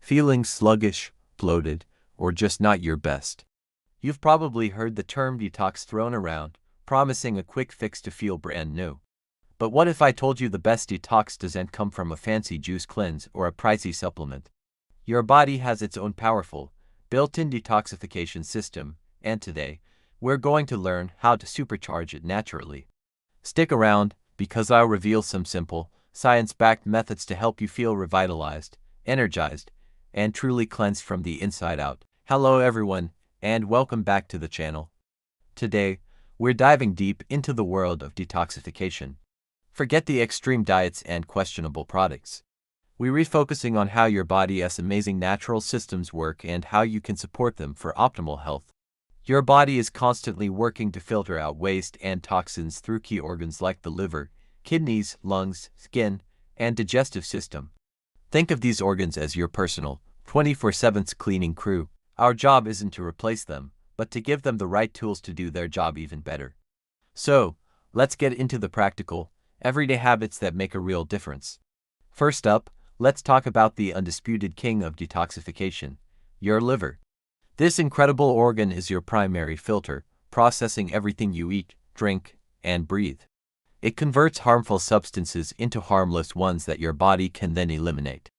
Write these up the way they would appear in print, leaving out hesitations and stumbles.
feeling sluggish, bloated, or just not your best. You've probably heard the term detox thrown around, promising a quick fix to feel brand new. But what if I told you the best detox doesn't come from a fancy juice cleanse or a pricey supplement? Your body has its own powerful, built-in detoxification system, and today, we're going to learn how to supercharge it naturally. Stick around, because I'll reveal some simple, science-backed methods to help you feel revitalized, energized, and truly cleansed from the inside out. Hello everyone, and welcome back to the channel. Today, we're diving deep into the world of detoxification. Forget the extreme diets and questionable products. We're refocusing on how your body's amazing natural systems work and how you can support them for optimal health. Your body is constantly working to filter out waste and toxins through key organs like the liver, kidneys, lungs, skin, and digestive system. Think of these organs as your personal, 24/7 cleaning crew. Our job isn't to replace them, but to give them the right tools to do their job even better. So, let's get into the practical, everyday habits that make a real difference. First up, let's talk about the undisputed king of detoxification, your liver. This incredible organ is your primary filter, processing everything you eat, drink, and breathe. It converts harmful substances into harmless ones that your body can then eliminate.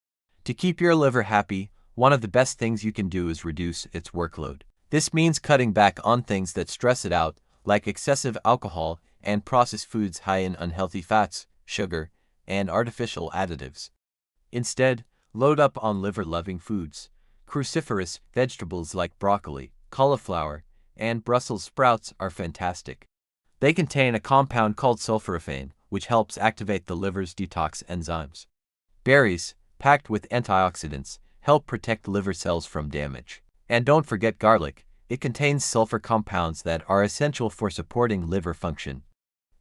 To keep your liver happy, one of the best things you can do is reduce its workload. This means cutting back on things that stress it out, like excessive alcohol and processed foods high in unhealthy fats, sugar, and artificial additives. Instead, load up on liver-loving foods. Cruciferous vegetables like broccoli, cauliflower, and Brussels sprouts are fantastic. They contain a compound called sulforaphane, which helps activate the liver's detox enzymes. Berries, packed with antioxidants, help protect liver cells from damage. And don't forget garlic, it contains sulfur compounds that are essential for supporting liver function.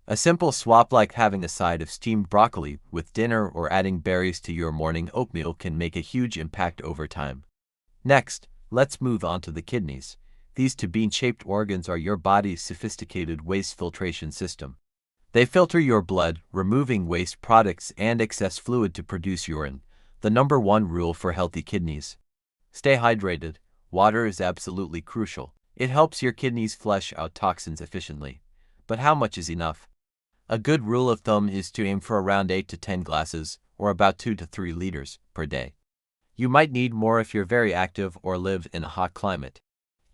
A simple swap like having a side of steamed broccoli with dinner or adding berries to your morning oatmeal can make a huge impact over time. Next, let's move on to the kidneys. These two bean-shaped organs are your body's sophisticated waste filtration system. They filter your blood, removing waste products and excess fluid to produce urine, the number one rule for healthy kidneys. Stay hydrated. Water is absolutely crucial. It helps your kidneys flush out toxins efficiently. But how much is enough? A good rule of thumb is to aim for around 8 to 10 glasses, or about 2 to 3 liters, per day. You might need more if you're very active or live in a hot climate.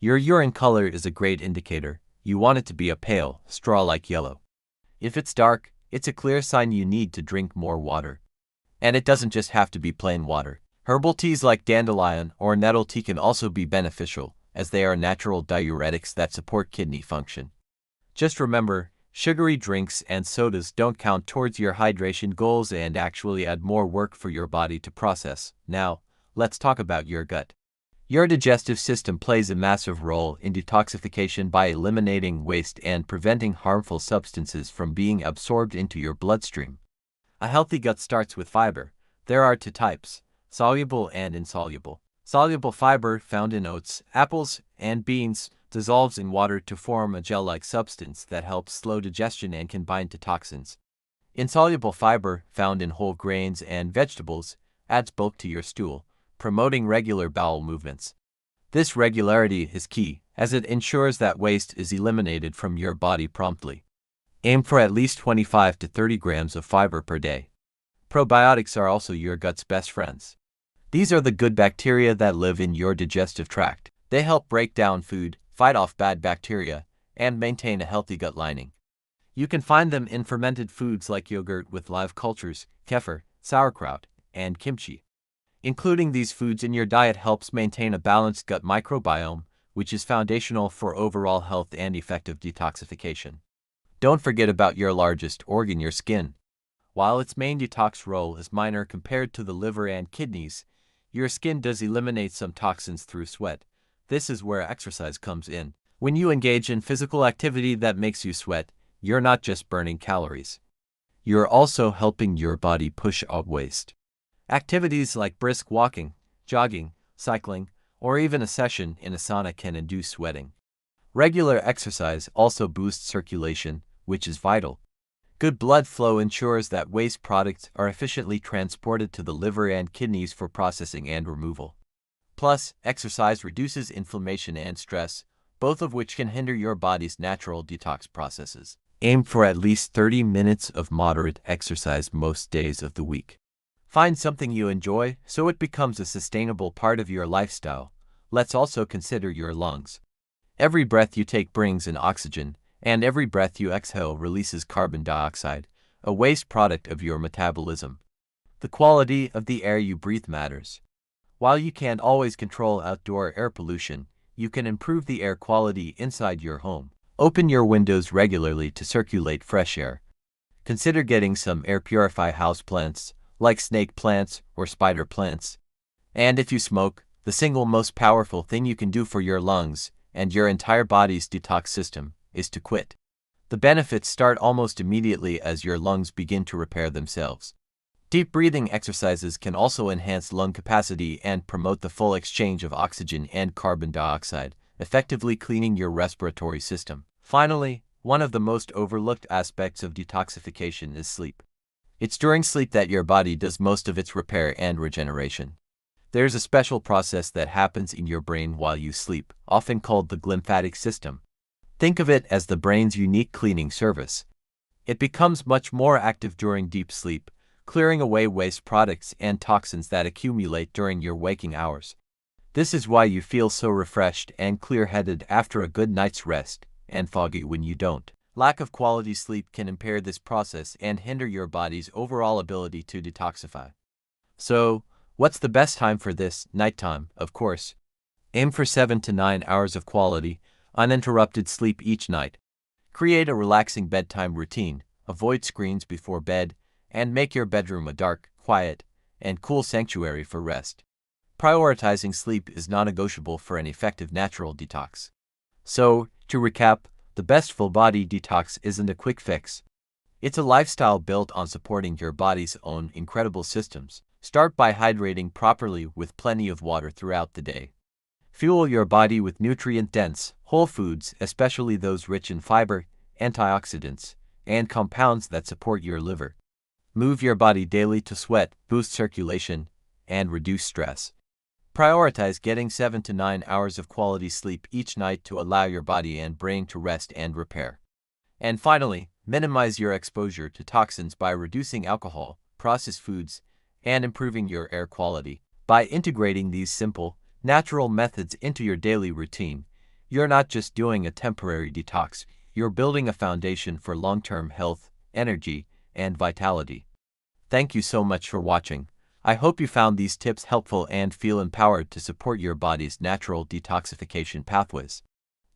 Your urine color is a great indicator. You want it to be a pale, straw-like yellow. If it's dark, it's a clear sign you need to drink more water. And it doesn't just have to be plain water. Herbal teas like dandelion or nettle tea can also be beneficial, as they are natural diuretics that support kidney function. Just remember, sugary drinks and sodas don't count towards your hydration goals and actually add more work for your body to process. Now, let's talk about your gut. Your digestive system plays a massive role in detoxification by eliminating waste and preventing harmful substances from being absorbed into your bloodstream. A healthy gut starts with fiber. There are two types, soluble and insoluble. Soluble fiber, found in oats, apples, and beans, dissolves in water to form a gel-like substance that helps slow digestion and can bind to toxins. Insoluble fiber, found in whole grains and vegetables, adds bulk to your stool, promoting regular bowel movements. This regularity is key, as it ensures that waste is eliminated from your body promptly. Aim for at least 25 to 30 grams of fiber per day. Probiotics are also your gut's best friends. These are the good bacteria that live in your digestive tract. They help break down food, fight off bad bacteria, and maintain a healthy gut lining. You can find them in fermented foods like yogurt with live cultures, kefir, sauerkraut, and kimchi. Including these foods in your diet helps maintain a balanced gut microbiome, which is foundational for overall health and effective detoxification. Don't forget about your largest organ, your skin. While its main detox role is minor compared to the liver and kidneys, your skin does eliminate some toxins through sweat. This is where exercise comes in. When you engage in physical activity that makes you sweat, you're not just burning calories. You're also helping your body push out waste. Activities like brisk walking, jogging, cycling, or even a session in a sauna can induce sweating. Regular exercise also boosts circulation, which is vital. Good blood flow ensures that waste products are efficiently transported to the liver and kidneys for processing and removal. Plus, exercise reduces inflammation and stress, both of which can hinder your body's natural detox processes. Aim for at least 30 minutes of moderate exercise most days of the week. Find something you enjoy so it becomes a sustainable part of your lifestyle. Let's also consider your lungs. Every breath you take brings in oxygen, and every breath you exhale releases carbon dioxide, a waste product of your metabolism. The quality of the air you breathe matters. While you can't always control outdoor air pollution, you can improve the air quality inside your home. Open your windows regularly to circulate fresh air. Consider getting some air purify houseplants, like snake plants or spider plants. And if you smoke, the single most powerful thing you can do for your lungs and your entire body's detox system is to quit. The benefits start almost immediately as your lungs begin to repair themselves. Deep breathing exercises can also enhance lung capacity and promote the full exchange of oxygen and carbon dioxide, effectively cleaning your respiratory system. Finally, one of the most overlooked aspects of detoxification is sleep. It's during sleep that your body does most of its repair and regeneration. There's a special process that happens in your brain while you sleep, often called the glymphatic system. Think of it as the brain's unique cleaning service. It becomes much more active during deep sleep, clearing away waste products and toxins that accumulate during your waking hours. This is why you feel so refreshed and clear-headed after a good night's rest, and foggy when you don't. Lack of quality sleep can impair this process and hinder your body's overall ability to detoxify. So, what's the best time for this? Nighttime, of course. Aim for 7 to 9 hours of quality, uninterrupted sleep each night. Create a relaxing bedtime routine, avoid screens before bed, and make your bedroom a dark, quiet, and cool sanctuary for rest. Prioritizing sleep is non-negotiable for an effective natural detox. So, to recap, the best full-body detox isn't a quick fix. It's a lifestyle built on supporting your body's own incredible systems. Start by hydrating properly with plenty of water throughout the day. Fuel your body with nutrient-dense, whole foods, especially those rich in fiber, antioxidants, and compounds that support your liver. Move your body daily to sweat, boost circulation, and reduce stress. Prioritize getting 7 to 9 hours of quality sleep each night to allow your body and brain to rest and repair. And finally, minimize your exposure to toxins by reducing alcohol, processed foods, and improving your air quality. By integrating these simple, natural methods into your daily routine, you're not just doing a temporary detox, you're building a foundation for long-term health, energy, and vitality. Thank you so much for watching. I hope you found these tips helpful and feel empowered to support your body's natural detoxification pathways.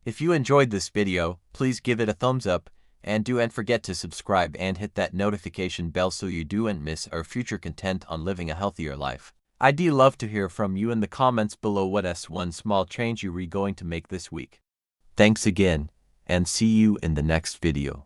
If you enjoyed this video, please give it a thumbs up, and don't forget to subscribe and hit that notification bell so you don't miss our future content on living a healthier life. I'd love to hear from you in the comments below. What's one small change you're going to make this week? Thanks again, and see you in the next video.